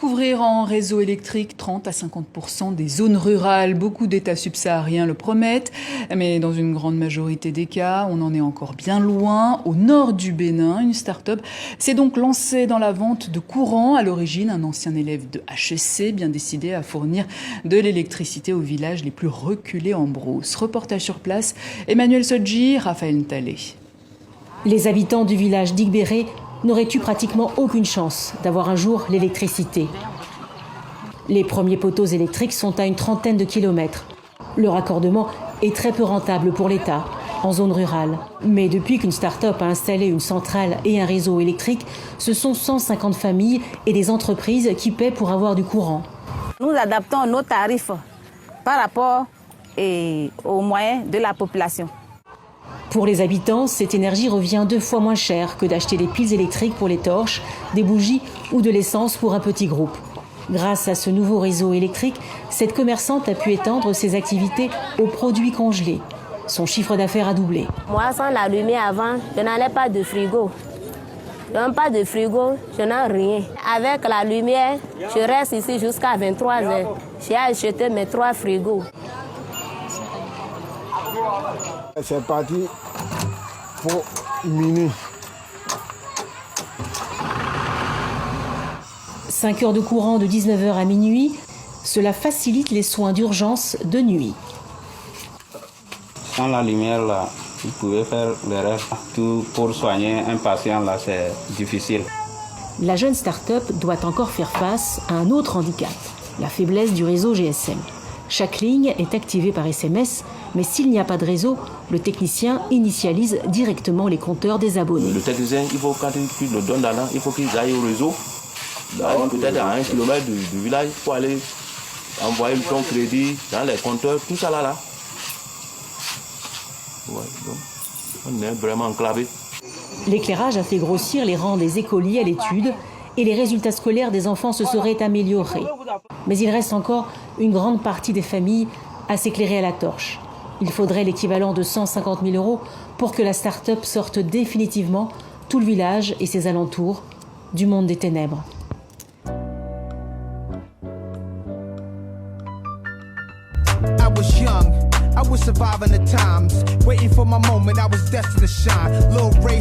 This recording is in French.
Couvrir en réseau électrique 30 à 50% des zones rurales. Beaucoup d'États subsahariens le promettent, mais dans une grande majorité des cas, on en est encore bien loin. Au nord du Bénin, une start-up s'est donc lancée dans la vente de courant. À l'origine, un ancien élève de HEC, bien décidé à fournir de l'électricité aux villages les plus reculés en brousse. Reportage sur place, Emmanuel Sodji, Raphaël Ntalé. Les habitants du village d'Igbéré n'auraient eu pratiquement aucune chance d'avoir un jour l'électricité. Les premiers poteaux électriques sont à une trentaine de kilomètres. Le raccordement est très peu rentable pour l'État, en zone rurale. Mais depuis qu'une start-up a installé une centrale et un réseau électrique, ce sont 150 familles et des entreprises qui paient pour avoir du courant. Nous adaptons nos tarifs par rapport aux moyens de la population. Pour les habitants, cette énergie revient 2 fois moins cher que d'acheter des piles électriques pour les torches, des bougies ou de l'essence pour un petit groupe. Grâce à ce nouveau réseau électrique, cette commerçante a pu étendre ses activités aux produits congelés. Son chiffre d'affaires a doublé. Moi, sans la lumière avant, je n'allais pas de frigo. Donc pas de frigo, je n'ai rien. Avec la lumière, je reste ici jusqu'à 23h. J'ai acheté mes 3 frigos. C'est parti pour minuit. 5 heures de courant de 19h à minuit, cela facilite les soins d'urgence de nuit. Sans la lumière, là, vous pouvez faire le reste. Tout pour soigner un patient, là, c'est difficile. La jeune start-up doit encore faire face à un autre handicap, la faiblesse du réseau GSM. Chaque ligne est activée par SMS, mais s'il n'y a pas de réseau, le technicien initialise directement les compteurs des abonnés. Le technicien, il faut, quand tu le donnes là, il faut qu'il aille au réseau, peut-être à 1 kilomètre du village, pour aller envoyer son crédit dans les compteurs, tout ça là. Ouais, donc, on est vraiment enclavé. L'éclairage a fait grossir les rangs des écoliers à l'étude et les résultats scolaires des enfants se seraient améliorés. Mais il reste encore une grande partie des familles à s'éclairer à la torche. Il faudrait l'équivalent de 150 000 € pour que la start-up sorte définitivement tout le village et ses alentours du monde des ténèbres. I was young, I was surviving the times, waiting for my moment, I was destined to shine. Lil Ray